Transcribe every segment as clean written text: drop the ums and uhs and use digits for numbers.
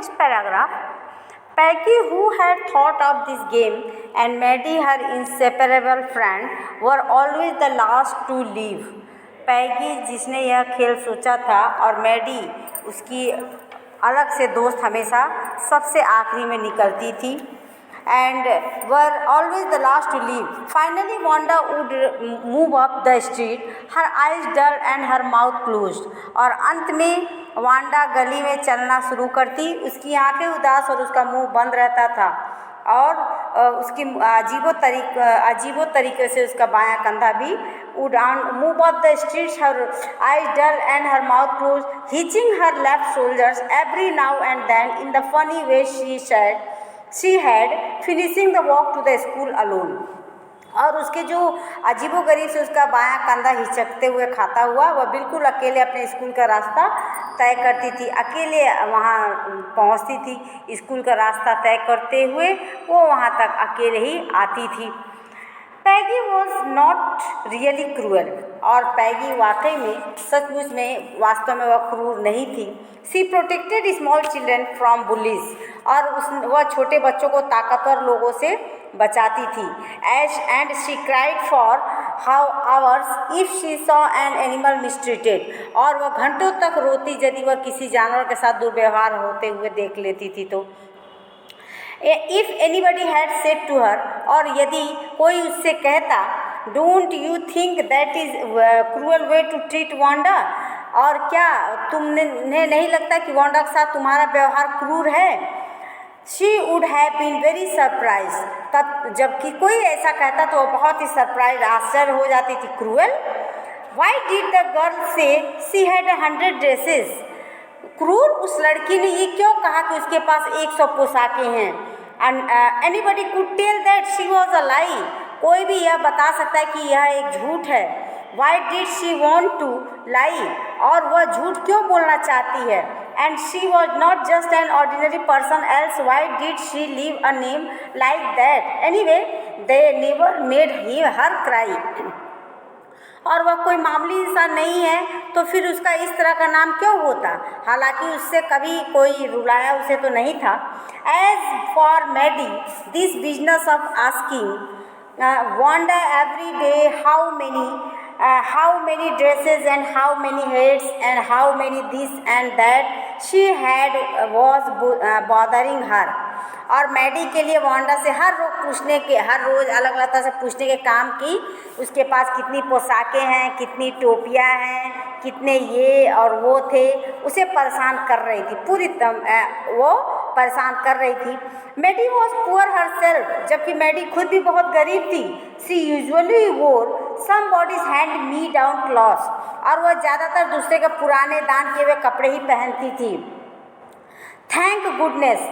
next paragraph, Peggy, who had thought of this game, and Maddie, her inseparable friend, were always the last to leave. पैगी जिसने यह खेल सोचा था और Maddie उसकी अलग से दोस्त हमेशा सबसे आखिरी में निकलती थी and were always the last to leave. Finally, Wanda would move up the street, her eyes dull and her mouth closed. और अंत में वांडा गली में चलना शुरू करती, उसकी आंखें उदास और उसका मुंह बंद रहता था और उसकी अजीबो तरीके से उसका बायां कंधा भी would move up the streets, her eyes dull and her mouth closed, hitching her left shoulders every now and then in the funny way she had finishing the walk to the school alone. और उसके जो अजीबोगरीब से उसका बायां कंधा हिचकते हुए खाता हुआ वह बिल्कुल अकेले अपने स्कूल का रास्ता तय करती थी, अकेले वहाँ पहुँचती थी, स्कूल का रास्ता तय करते हुए वो वहाँ तक अकेले ही आती थी. पैगी वॉज नॉट रियली क्रूअल, और पैगी वाकई में सचमुच में वास्तव में वह क्रूर नहीं थी. She protected small children from bullies, और वह छोटे बच्चों को ताकतवर लोगों से बचाती थी. And she cried for how hours if she saw an animal mistreated, और वह घंटों तक रोती यदि वह किसी जानवर के साथ दुर्व्यवहार होते हुए देख लेती थी तो. If anybody had said to her, और यदि कोई उससे कहता, don't you think that is cruel way to treat Wanda, और क्या तुम्हें नहीं लगता कि वांडा के साथ तुम्हारा व्यवहार क्रूर है. She would have been very surprised, तब जबकि कोई ऐसा कहता तो वह बहुत ही सरप्राइज आश्चर्य हो जाती थी. Cruel, why did the girl say she had 100 dresses, क्रूर उस लड़की ने ये क्यों कहा कि उसके पास 100 पोशाकें हैं. Anybody could tell that she was a lie, कोई भी यह बता सकता है कि यह एक झूठ है. Why did she want to lie, और वह झूठ क्यों बोलना चाहती है. And she was not just an ordinary person else, why did she leave a name like that. Anyway they never made her cry, और वह कोई मामूली इंसान नहीं है तो फिर उसका इस तरह का नाम क्यों होता. हालांकि उससे कभी कोई रुलाया उसे तो नहीं था. As for Maddie, this business of asking Wanda every day how many dresses and how many heads and how many this and that she had was bothering her. और मैडी के लिए वांडा से हर रोज़ अलग अलग तरह से पूछने के काम की, उसके पास कितनी पोशाकें हैं, कितनी टोपियाँ हैं, कितने ये और वो थे, उसे परेशान कर रही थी, वो परेशान कर रही थी. मैडी वॉज पुअर हरसेल्फ, जबकि मैडी खुद भी बहुत गरीब थी. सी यूजुअली वोर समबॉडीज हैंड मी डाउन क्लॉथ्स, और वह ज़्यादातर दूसरे के पुराने दान किए हुए कपड़े ही पहनती थी. Thank goodness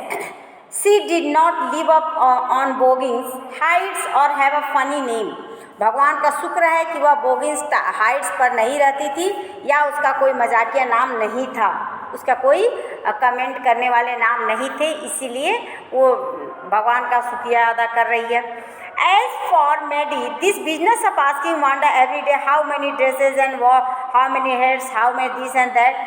she did not live up on Boggins Heights or have a funny name. भगवान का शुक्र है कि वह बोगिंस हाइट्स पर नहीं रहती थी या उसका कोई मजाकिया नाम नहीं था, उसका कोई कमेंट करने वाले नाम नहीं थे, इसीलिए वो भगवान का शुक्रिया अदा कर रही है. As for Maddie, this business of asking Wanda every day how many dresses and how many heads, how many this and that,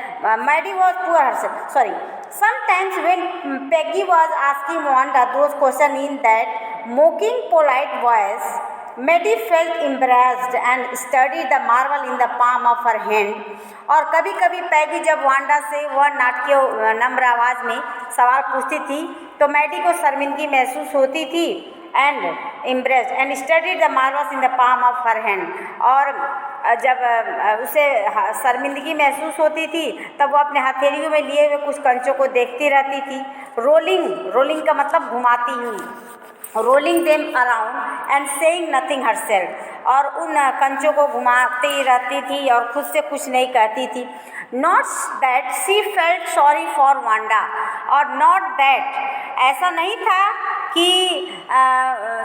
Maddie was poor herself. Sorry. Sometimes when Peggy was asking Wanda those questions in that mocking, polite voice, Maddie felt embarrassed and studied the marble in the palm of her hand. और कभी कभी पैगी जब Wanda से वह नाटकीय नम्र आवाज़ में सवाल पूछती थी तो मैडी को शर्मिंदगी महसूस होती थी. And embarrassed and studied the marbles in the palm of her hand. और जब उसे शर्मिंदगी महसूस होती थी तब वो अपने हथेलियों में लिए हुए कुछ कंचों को देखती रहती थी. रोलिंग का मतलब घुमाती हुई, rolling them around and saying nothing herself, और उन कंचों को घुमाती रहती थी और खुद से कुछ नहीं कहती थी. Not that she felt sorry for Wanda, और नॉट दैट ऐसा नहीं था कि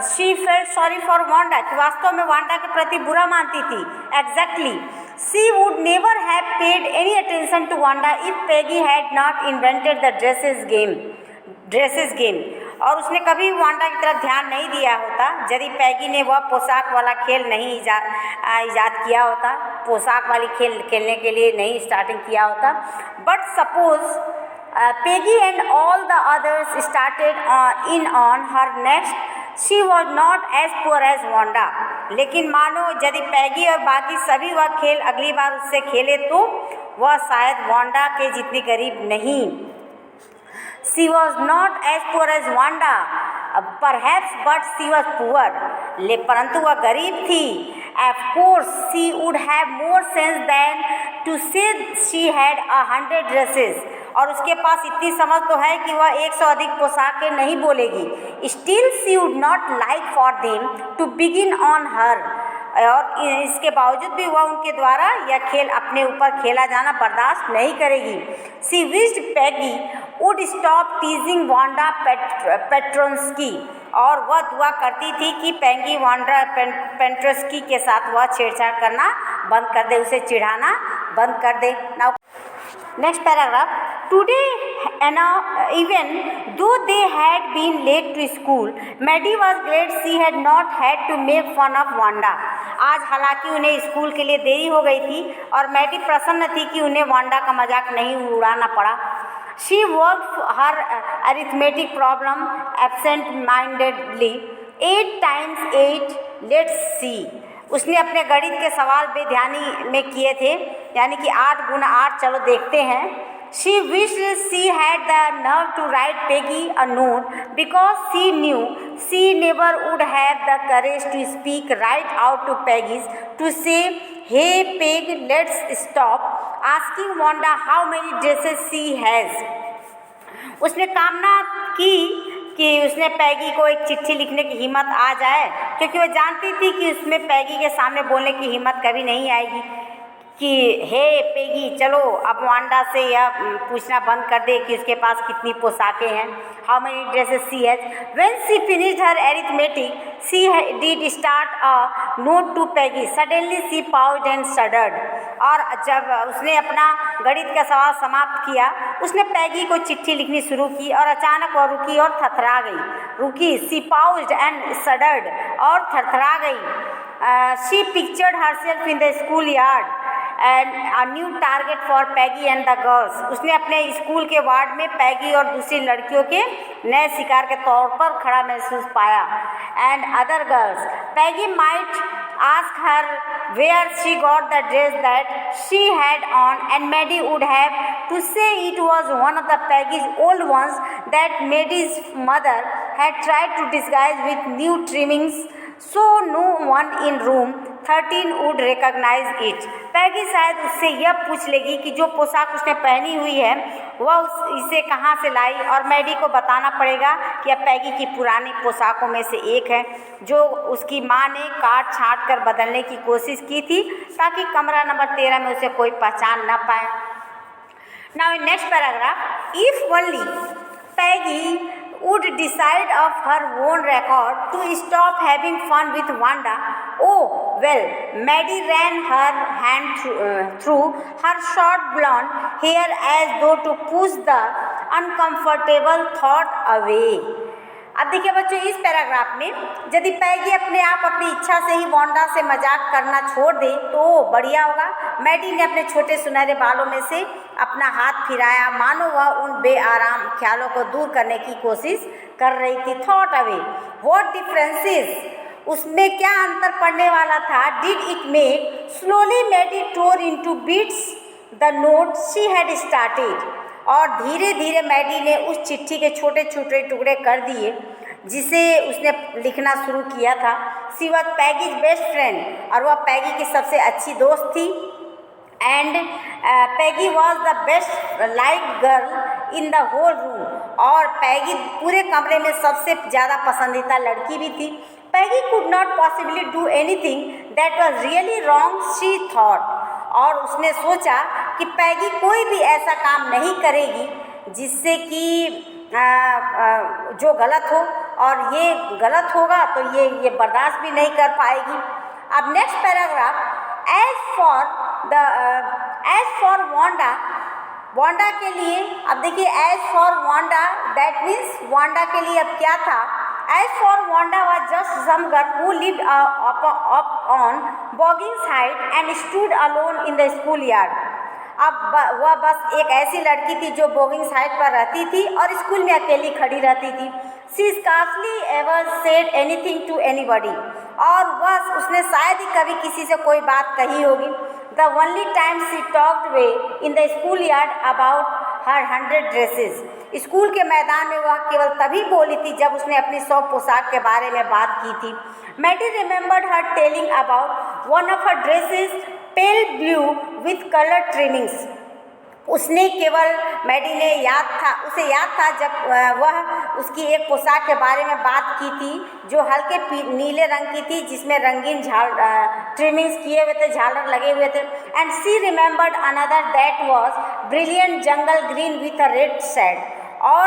she felt sorry for Wanda, कि वास्तव में वांडा के प्रति बुरा मानती थी. Exactly, she would never have paid any attention to Wanda if Peggy had not invented the dresses game, और उसने कभी वांडा की तरफ ध्यान नहीं दिया होता यदि पैगी ने वह पोशाक वाला खेल नहीं ईजाद किया होता, पोशाक वाली खेल खेलने के लिए नहीं स्टार्टिंग किया होता. But suppose Peggy and all the others started in on her next. She was not as poor as Wanda. लेकिन मानो यदि पैगी और बाकी सभी वह खेल अगली बार उससे खेले तो वह शायद वांडा के जितनी गरीब नहीं. She was not as poor as Wanda, perhaps, but she was poor. परंतु वह गरीब थी. Of course, she would have more sense than to say she had 100 dresses. और उसके पास इतनी समझ तो है कि वह 100 अधिक पोशाकें नहीं बोलेगी. Still, she would not like for them to begin on her. और इसके बावजूद भी वह उनके द्वारा यह खेल अपने ऊपर खेला जाना बर्दाश्त नहीं करेगी. She wished Peggy would stop teasing Wanda Petronsky. और वह दुआ करती थी कि पैगी वांडा पेट्रोस्की के साथ वह छेड़छाड़ करना बंद कर दे, उसे चिढ़ाना बंद कर दे. Now next paragraph. Today even though they had been late to school, Maddie was glad she had not had to make fun of Wanda. आज हालांकि उन्हें स्कूल के लिए देरी हो गई थी और मैडी प्रसन्न थी कि उन्हें वांडा का मजाक नहीं उड़ाना पड़ा. She worked her arithmetic problem absent-mindedly. 8 times 8, let's see. उसने अपने गणित के सवाल बेध्यानी में किए थे, यानी कि 8 गुना 8. चलो देखते हैं. She wished she had the nerve to write Peggy a note because she knew she never would have the courage to speak right out to Peggy to say, "Hey Peg, let's stop asking Wanda how many dresses she has." उसने कामना की कि उसने पैगी को एक चिट्ठी लिखने की हिम्मत आ जाए, क्योंकि वह जानती थी कि उसमें पैगी के सामने बोलने की हिम्मत कभी नहीं आएगी कि हे पैगी, चलो अब वांडा से यह पूछना बंद कर दे कि उसके पास कितनी पोशाकें हैं. How many dresses she has. When she finished her arithmetic she did start a note to Peggy. Suddenly she paused and shuddered. और जब उसने अपना गणित का सवाल समाप्त किया, उसने पैगी को चिट्ठी लिखनी शुरू की और अचानक वह रुकी और थरथरा गई. रुकी, शी पाउज्ड एंड शडर्ड, और थरथरा गई. She pictured herself in the school yard and a new target for Peggy and the girls. उसने अपने स्कूल के वार्ड में पैगी और दूसरी लड़कियों के नए शिकार के तौर पर खड़ा महसूस पाया. And other girls, Peggy might ask her where she got the dress that she had on, and Maddie would have to say it was one of the Peggy's old ones that Maddie's mother had tried to disguise with new trimmings, so no one in room 13 would recognize it. पैगी शायद उससे यह पूछ लेगी कि जो पोशाक उसने पहनी हुई है वह इसे कहाँ से लाई, और मैडी को बताना पड़ेगा कि यह पैगी की पुरानी पोशाकों में से एक है जो उसकी माँ ने काट छाँट कर बदलने की कोशिश की थी ताकि कमरा नंबर 13 में उसे कोई पहचान न पाए. Now in next paragraph, if only Peggy would decide of her own record to stop having fun with Wanda. Oh, well, Maddie ran her hand through her short blonde hair as though to push the uncomfortable thought away. अब देखिए बच्चों, इस paragraph में यदि पैगी अपने आप अपनी इच्छा से ही वांडा से मजाक करना छोड़ दे तो बढ़िया होगा. मैडी ने अपने छोटे सुनहरे बालों में से अपना हाथ फिराया, मानो वह उन बेआराम ख्यालों को दूर करने की कोशिश कर रही थी. थॉट अवे, व्हाट डिफरेंसेस, उसमें क्या अंतर पड़ने वाला था. Did it make. Slowly Maddie tore into bits the note she had started. और धीरे धीरे मैडी ने उस चिट्ठी के छोटे छोटे टुकड़े कर दिए जिसे उसने लिखना शुरू किया था. She was Peggy's best friend, और वह पैगी की सबसे अच्छी दोस्त थी. And Peggy was the best like girl in the whole room, और पैगी पूरे कमरे में सबसे ज़्यादा पसंदीदा लड़की भी थी. Peggy could not possibly do anything that was really wrong she thought. और उसने सोचा कि पैगी कोई भी ऐसा काम नहीं करेगी जिससे कि जो गलत हो, और ये गलत होगा तो ये बर्दाश्त भी नहीं कर पाएगी. अब next paragraph, as for Wanda के लिए. अब देखिए, as for Wanda that means Wanda के लिए अब क्या था. As for Wanda was just some girl who lived up on Boggins Heights and stood alone in the schoolyard. वह बस एक ऐसी लड़की थी जो बोगिंग साइड पर रहती थी और स्कूल में अकेली खड़ी रहती थी। She scarcely ever said anything to anybody, और वह उसने शायद ही कभी किसी से कोई बात कही होगी। The only time she talked way in the school yard about her 100 dresses, school के मैदान में वह केवल तभी बोली थी जब उसने अपनी 100 पोशाक के बारे में बात की थी। Maddie remembered her telling about one of her dresses pale blue with colour trimmings. उसे याद था जब वह उसकी एक पोशाक के बारे में बात की थी जो हल्के नीले रंग की थी, जिसमें रंगीन ट्रिमिंग्स किए हुए थे, झालर लगे हुए थे। And she remembered another that was brilliant jungle green with a red shade, और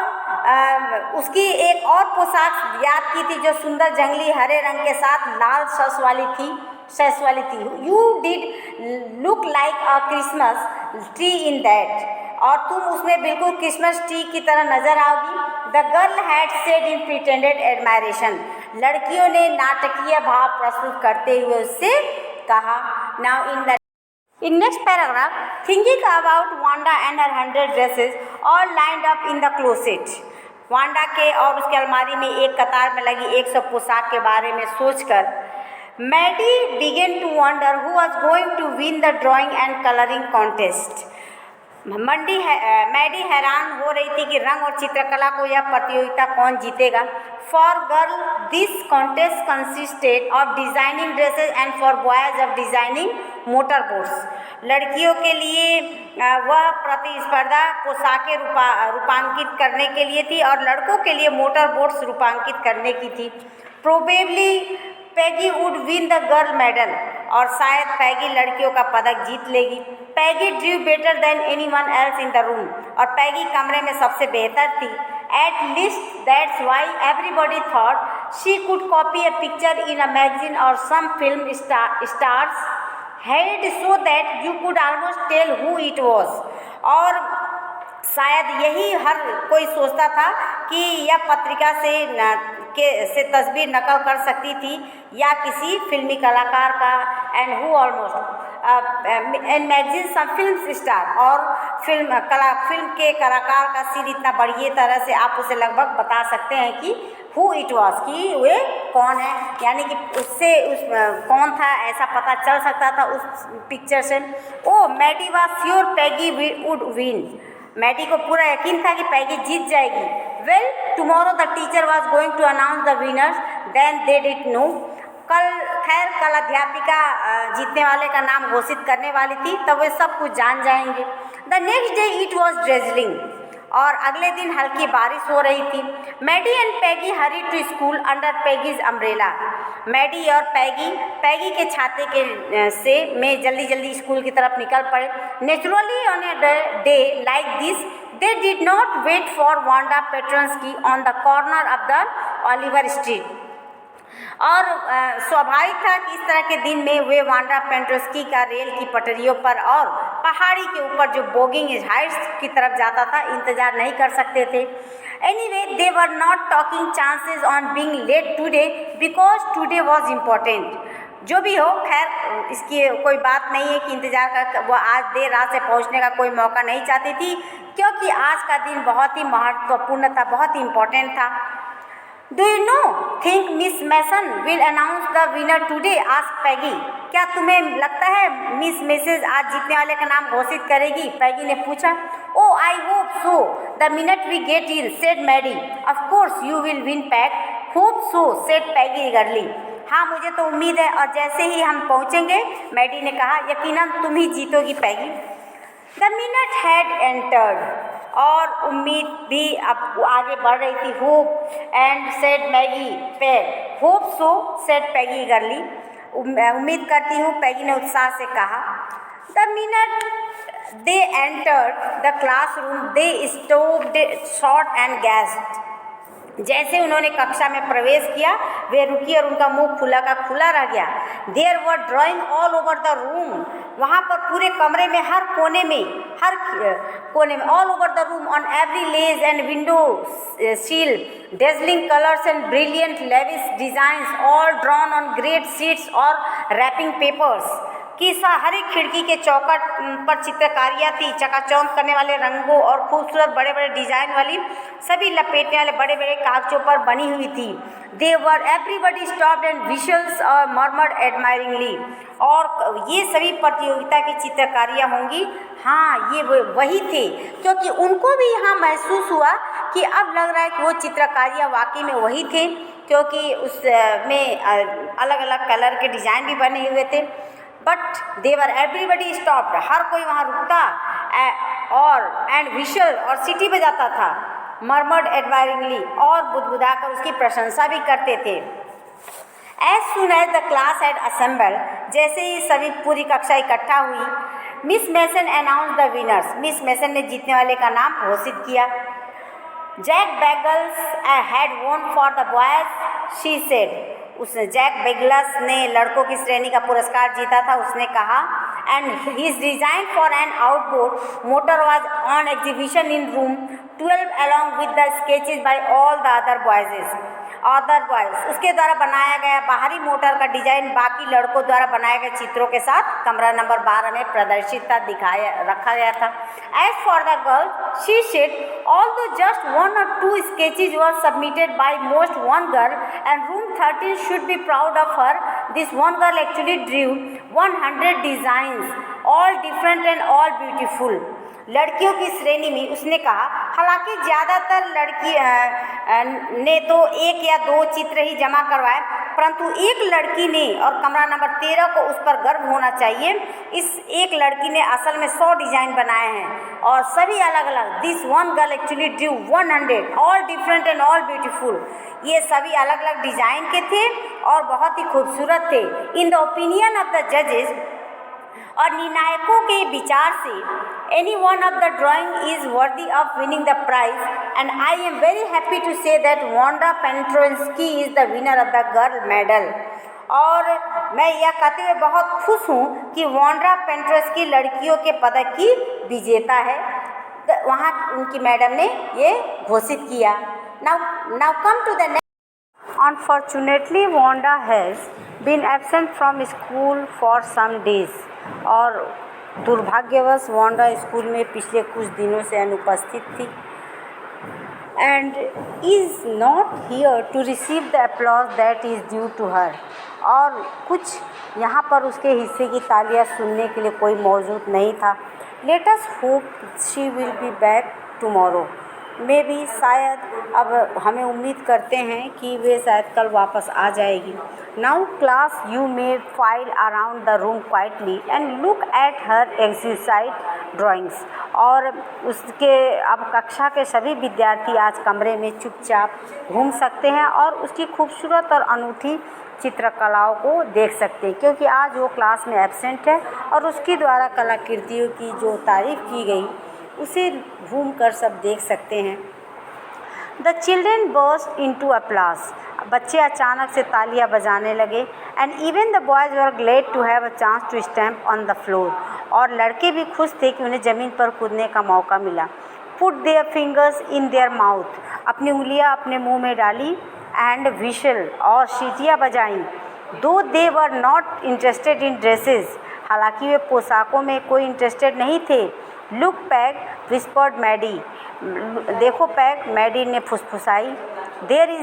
उसकी एक और पोशाक याद की थी जो सुंदर जंगली हरे रंग के साथ लाल सस वाली थी। You did look like a Christmas tree in that, और तुम उसमें बिल्कुल क्रिसमस ट्री की तरह नजर आओगी। The girl had said in pretended admiration, लड़कियों ने नाटकीय भाव प्रस्तुत करते हुए उससे कहा। Now in next paragraph, thinking about Wanda and her 100 dresses all lined up in the closet, Wanda के और उसके अलमारी में एक कतार में लगी 100 पोशाक के बारे में सोचकर Maddie began to wonder who was going to win the drawing and coloring contest. Maddie हैरान हो रही थी कि रंग और चित्रकला को यह प्रतियोगिता कौन जीतेगा। For girl this contest consisted of designing dresses and for boys of designing motor boats, लड़कियों के लिए वह प्रतिस्पर्धा पोशाकें रूपांकित करने के लिए थी और लड़कों के लिए मोटर बोट्स रूपांकित करने की थी। Probably Peggy would win the girl medal, और शायद पैगी लड़कियों का पदक जीत लेगी। Peggy drew better than anyone else in the room, और पैगी कमरे में सबसे बेहतर थी। At least that's why everybody thought she could copy a picture in a magazine or some film stars head so that you could almost tell who it was, और शायद यही हर कोई सोचता था कि यह पत्रिका से तस्वीर नकल कर सकती थी या किसी फिल्मी कलाकार का। And who almost and magazine some film star, और फिल्म के कलाकार का सिर इतना बढ़िया तरह से आप उसे लगभग बता सकते हैं कि हु इट वॉज, कि वे कौन है, यानी कि उससे कौन था ऐसा पता चल सकता था उस पिक्चर से। Oh Maddie was sure Peggy would win, Maddie को पूरा यकीन था कि पैगी जीत जाएगी। Well tomorrow the teacher was going to announce the winners then they did know, कल अध्यापिका जीतने वाले का नाम घोषित करने वाली थी, तब वे सब कुछ जान जाएंगे। The next day it was drizzling, और अगले दिन हल्की बारिश हो रही थी। Maddie and Peggy hurry to school under Peggy's umbrella, Maddie और पैगी के छाते में जल्दी जल्दी स्कूल की तरफ निकल पड़े। Naturally on a day like this they did not wait for Wanda Petronski on the corner of the Oliver street, और स्वाभाविक था कि इस तरह के दिन में वे वांडा पेट्रोन्स्की का रेल की पटरियों पर और पहाड़ी के ऊपर जो बोगिंग हाइट्स की तरफ जाता था इंतज़ार नहीं कर सकते थे। Anyway they were not talking chances on being late today because today was important. जो भी हो, खैर इसकी कोई बात नहीं है कि इंतज़ार का वो आज देर रात से पहुंचने का कोई मौका नहीं चाहती थी, क्योंकि आज का दिन बहुत ही महत्वपूर्ण था, बहुत ही इम्पोर्टेंट था। Do you know think Miss Mason will announce the winner today, asked Peggy, क्या तुम्हें लगता है मिस मैसन आज जीतने वाले का नाम घोषित करेगी, पैगी ने पूछा। Oh I hope so the minute we get in, said Maddie. Of course you will win Peg, hope so said Peggy eagerly, हाँ मुझे तो उम्मीद है और जैसे ही हम पहुँचेंगे, मैडी ने कहा, यकीनन तुम ही जीतोगी पैगी। द मिनट हैड एंटर्ड, और उम्मीद भी अब आगे बढ़ रही थी। Hope and said Maggi peg, hope so said Peggy ईगरली, उम्मीद करती हूँ, पैगी ने उत्साह से कहा। The minute they entered the classroom they stopped short and gassed, जैसे उन्होंने कक्षा में प्रवेश किया वे रुकी और उनका मुंह खुला का खुला रह गया। There were drawing all over the room, वहाँ पर पूरे कमरे में हर कोने में all over the room on every ledge and window sill dazzling colours and brilliant lavish designs all drawn on great sheets और रैपिंग पेपर्स, कि हर एक खिड़की के चौखट पर चित्रकारियाँ थी, चकाचौंध करने वाले रंगों और खूबसूरत बड़े बड़े डिजाइन वाली सभी लपेटने वाले बड़े बड़े कागजों पर बनी हुई थी। दे वर एवरीबडी स्टॉप्ड एंड विशल्स और मर्मर्ड एडमायरिंगली। और ये सभी प्रतियोगिता की चित्रकारियाँ होंगी। हाँ, ये वही थे, क्योंकि उनको भी यहाँ महसूस हुआ कि अब लग रहा है कि वो चित्रकारियाँ वाकई में वही थे, क्योंकि उसमें अलग अलग कलर के डिज़ाइन भी बने हुए थे। बट देवर एवरीबडी स्टॉप्ड, हर कोई वहाँ रुकता और एंड विशल और सीटी बजाता था, मर्मर्ड एडमायरिंगली और बुदबुदा कर उसकी प्रशंसा भी करते थे। As soon as the class had assembled, जैसे ही सभी पूरी कक्षा इकट्ठा हुई, Miss Mason announce the winners, Miss Mason ने जीतने वाले का नाम घोषित किया। Jack Beggles had won for the boys she said, उसने जैक बेगलस ने लड़कों की श्रेणी का पुरस्कार जीता था, उसने कहा। And his design for an outboard motor was on exhibition in room 12 along with the sketches by all the other boys, उसके द्वारा बनाया गया बाहरी मोटर का डिजाइन बाकी लड़कों द्वारा बनाए गए चित्रों के साथ कमरा नंबर 12 में प्रदर्शित रखा गया था। As for the girl she said, although just 1 or 2 sketches were submitted by most one girl and room 13 should be proud of her, this one girl actually drew 100 designs, all different and all beautiful. लड़कियों की श्रेणी में उसने कहा, हालांकि ज़्यादातर लड़की ने तो 1 या 2 चित्र ही जमा करवाए, परंतु एक लड़की ने, और कमरा नंबर 13 को उस पर गर्व होना चाहिए, इस एक लड़की ने असल में 100 डिज़ाइन बनाए हैं और सभी अलग अलग। This one girl actually due 100, all different and all beautiful. ये सभी अलग अलग डिज़ाइन के थे और बहुत ही खूबसूरत थे। In the opinion of the जजेस, और निर्णायकों के विचार से, any one of the drawing is worthy of winning the prize and I am very happy to say that Wanda Petronski is the winner of the girl medal. और मैं यह कहते हुए बहुत खुश हूँ कि वांडा पेंट्रोविंस्की लड़कियों के पदक की विजेता है। वहाँ उनकी मैडम ने ये घोषित किया। Now come to the next. Unfortunately, Wanda has been absent from school for some days. और दुर्भाग्यवश वांडा स्कूल में पिछले कुछ दिनों से अनुपस्थित थी। And is not here to receive the applause that is due to her, और कुछ यहाँ पर उसके हिस्से की तालियां सुनने के लिए कोई मौजूद नहीं था। Let us hope she will be back tomorrow, may be, शायद अब हमें उम्मीद करते हैं कि वे शायद कल वापस आ जाएगी। Now class, you may file around the room quietly and look at her exercise drawings. और उसके अब कक्षा के सभी विद्यार्थी आज कमरे में चुपचाप घूम सकते हैं और उसकी खूबसूरत और अनूठी चित्रकलाओं को देख सकते हैं, क्योंकि आज वो क्लास में एब्सेंट है और उसकी द्वारा कलाकृतियों की जो तारीफ़ की गई उसे घूम कर सब देख सकते हैं। The children burst into applause, बच्चे अचानक से तालियां बजाने लगे। And even the boys were glad to have a chance to stamp on the floor, और लड़के भी खुश थे कि उन्हें ज़मीन पर कूदने का मौका मिला। Put their fingers in their mouth, अपनी उंगलियां अपने मुंह में डाली। एंड विशल, और सीटियाँ बजाईं। Though they were not interested in dresses, हालांकि वे पोशाकों में कोई इंटरेस्टेड नहीं थे। लुक पैग, विस्पर्ड मैडी, देखो पैग, मैडी ने फुसफुसाई। There is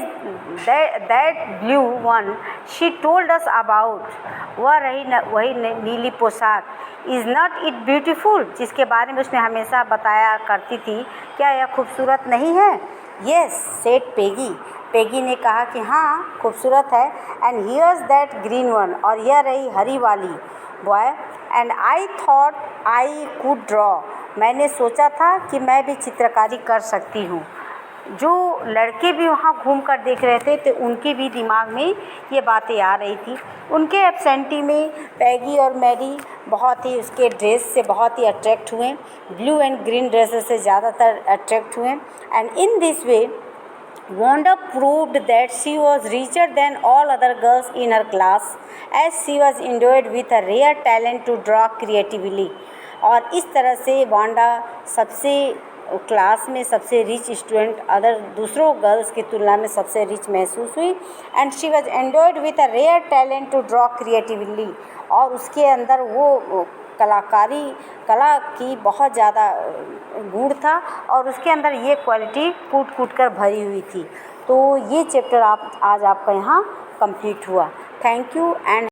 that blue one she told us about, वही नीली पोशाक। इज़ नॉट इट ब्यूटीफुल, जिसके बारे में उसने हमेशा बताया करती थी, क्या यह खूबसूरत नहीं है? येस सेड पेगी, पेगी ने कहा कि हाँ खूबसूरत है। And here's that green one, और यह रही हरी वाली। Boy, and I thought I could draw, मैंने सोचा था कि मैं भी चित्रकारी कर सकती हूँ। जो लड़के भी वहाँ घूम कर देख रहे थे तो उनके भी दिमाग में ये बातें आ रही थी। उनके एब्सेंटी में पैगी और मैडी बहुत ही उसके ड्रेस से बहुत ही अट्रैक्ट हुए, ब्लू एंड ग्रीन ड्रेसेस से ज़्यादातर अट्रैक्ट हुए। And in this way Wanda proved that she was richer than all other girls in her class, as she was endowed with a rare talent to draw creatively. और इस तरह से Wanda सबसे class में सबसे rich student other दूसरों girls की तुलना में सबसे रिच महसूस हुई। And she was endowed with a rare talent to draw creatively, और उसके अंदर वो कला की बहुत ज़्यादा गुण था और उसके अंदर ये क्वालिटी कूट कूट कर भरी हुई थी। तो ये चैप्टर आज आपका यहाँ कंप्लीट हुआ। Thank you and